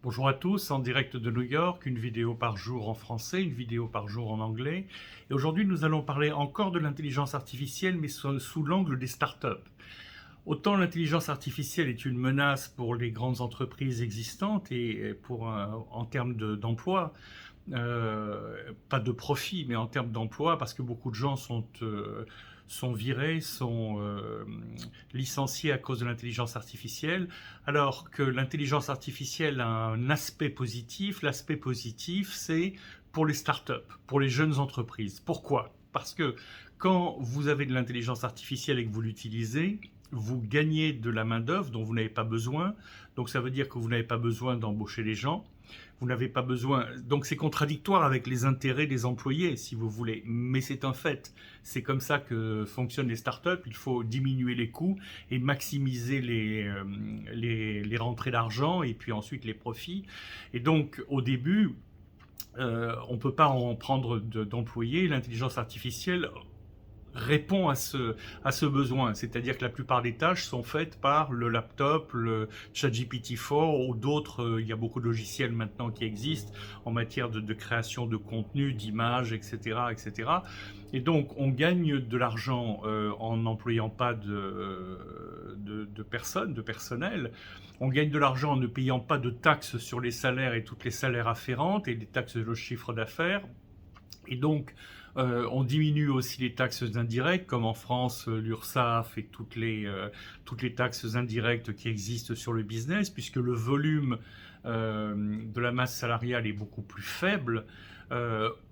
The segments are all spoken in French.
Bonjour à tous, en direct de New York, une vidéo par jour en français, une vidéo par jour en anglais. Et aujourd'hui, nous allons parler encore de l'intelligence artificielle, mais sous l'angle des startups. Autant l'intelligence artificielle est une menace pour les grandes entreprises existantes et en termes d'emploi, pas de profit, mais en termes d'emploi, parce que beaucoup de gens sont virés, sont licenciés à cause de l'intelligence artificielle, alors que l'intelligence artificielle a un aspect positif. L'aspect positif, c'est pour les startups, pour les jeunes entreprises. Pourquoi? Parce que quand vous avez de l'intelligence artificielle et que vous l'utilisez, vous gagnez de la main-d'œuvre dont vous n'avez pas besoin. Donc ça veut dire que vous n'avez pas besoin d'embaucher les gens. Vous n'avez pas besoin. Donc c'est contradictoire avec les intérêts des employés, si vous voulez. Mais c'est un fait. C'est comme ça que fonctionnent les startups. Il faut diminuer les coûts et maximiser les rentrées d'argent et puis ensuite les profits. Et donc au début, on ne peut pas en prendre d'employés. L'intelligence artificielle répond à ce besoin. C'est-à-dire que la plupart des tâches sont faites par le laptop, le ChatGPT-4 ou d'autres. Il y a beaucoup de logiciels maintenant qui existent en matière de création de contenu, d'images, etc., etc. Et donc, on gagne de l'argent en n'employant pas de personnes, de personnel. On gagne de l'argent en ne payant pas de taxes sur les salaires et toutes les salaires afférentes et des taxes de chiffre d'affaires. Et donc, on diminue aussi les taxes indirectes, comme en France, l'URSSAF et toutes les taxes indirectes qui existent sur le business, puisque le volume de la masse salariale est beaucoup plus faible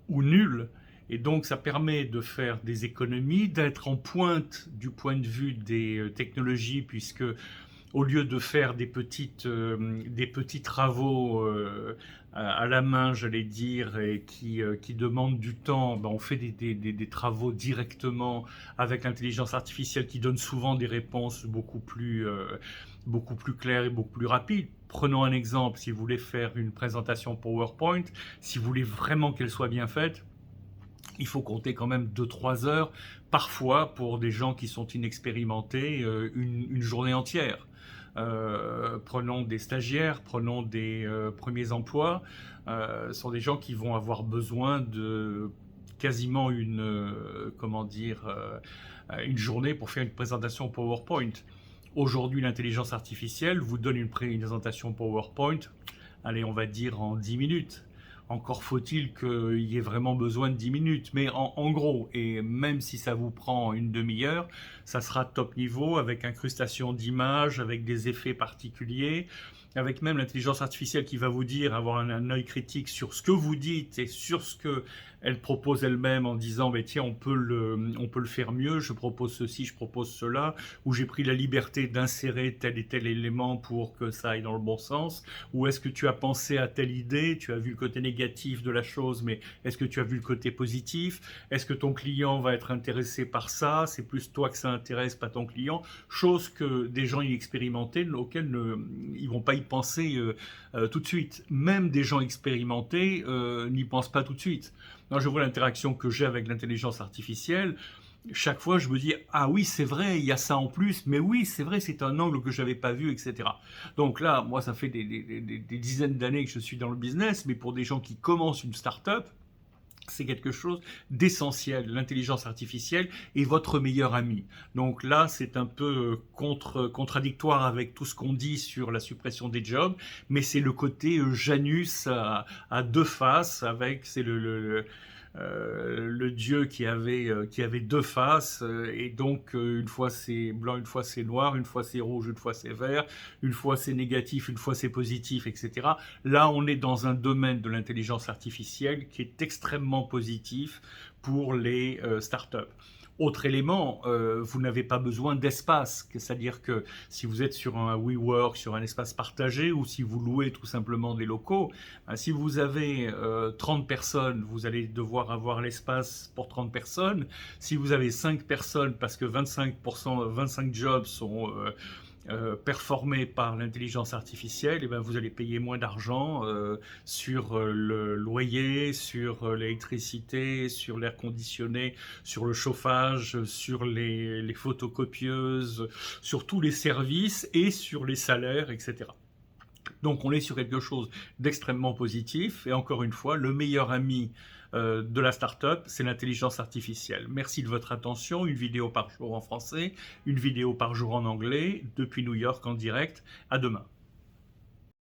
ou nul. Et donc, ça permet de faire des économies, d'être en pointe du point de vue des technologies, puisque au lieu de faire des petits travaux à la main, j'allais dire, et qui demandent du temps, ben on fait des travaux directement avec l'intelligence artificielle qui donne souvent des réponses beaucoup plus claires et beaucoup plus rapides. Prenons un exemple, si vous voulez faire une présentation PowerPoint, si vous voulez vraiment qu'elle soit bien faite, il faut compter quand même 2-3 heures, parfois pour des gens qui sont inexpérimentés, une journée entière. Prenons des stagiaires, prenons des premiers emplois, sont des gens qui vont avoir besoin de quasiment une journée pour faire une présentation PowerPoint. Aujourd'hui, l'intelligence artificielle vous donne une présentation PowerPoint, allez, on va dire en 10 minutes. Encore faut-il qu'il y ait vraiment besoin de 10 minutes. Mais en gros, et même si ça vous prend une demi-heure, ça sera top niveau, avec incrustation d'images, avec des effets particuliers, avec même l'intelligence artificielle qui va vous dire, avoir un œil critique sur ce que vous dites et sur ce qu'elle propose elle-même en disant, bah, tiens, on peut le faire mieux, je propose ceci, je propose cela, ou j'ai pris la liberté d'insérer tel et tel élément pour que ça aille dans le bon sens, ou est-ce que tu as pensé à telle idée, tu as vu le côté négatif de la chose, mais est-ce que tu as vu le côté positif? Est-ce que ton client va être intéressé par ça? C'est plus toi que ça intéresse, pas ton client. Chose que des gens inexpérimentés, auxquels ils vont pas y penser tout de suite. Même des gens expérimentés n'y pensent pas tout de suite. Quand je vois l'interaction que j'ai avec l'intelligence artificielle, chaque fois je me dis ah oui c'est vrai il y a ça en plus, mais oui c'est vrai c'est un angle que j'avais pas vu, etc. Donc là moi ça fait des dizaines d'années que je suis dans le business, mais pour des gens qui commencent une start-up, c'est quelque chose d'essentiel. L'intelligence artificielle est votre meilleur ami. Donc là, c'est un peu contradictoire avec tout ce qu'on dit sur la suppression des jobs, mais c'est le côté Janus à deux faces, c'est le dieu qui avait deux faces, et donc une fois c'est blanc, une fois c'est noir, une fois c'est rouge, une fois c'est vert, une fois c'est négatif, une fois c'est positif, etc. Là, on est dans un domaine de l'intelligence artificielle qui est extrêmement positif pour les startups. Autre élément, vous n'avez pas besoin d'espace, c'est-à-dire que si vous êtes sur un WeWork, sur un espace partagé, ou si vous louez tout simplement des locaux, si vous avez 30 personnes, vous allez devoir avoir l'espace pour 30 personnes. Si vous avez 5 personnes, parce que 25%, 25 jobs sont performés par l'intelligence artificielle, et ben vous allez payer moins d'argent sur le loyer, sur l'électricité, sur l'air conditionné, sur le chauffage, sur les photocopieuses, sur tous les services et sur les salaires, etc. Donc on est sur quelque chose d'extrêmement positif et encore une fois, le meilleur ami de la start-up, c'est l'intelligence artificielle. Merci de votre attention, une vidéo par jour en français, une vidéo par jour en anglais, depuis New York en direct. À demain.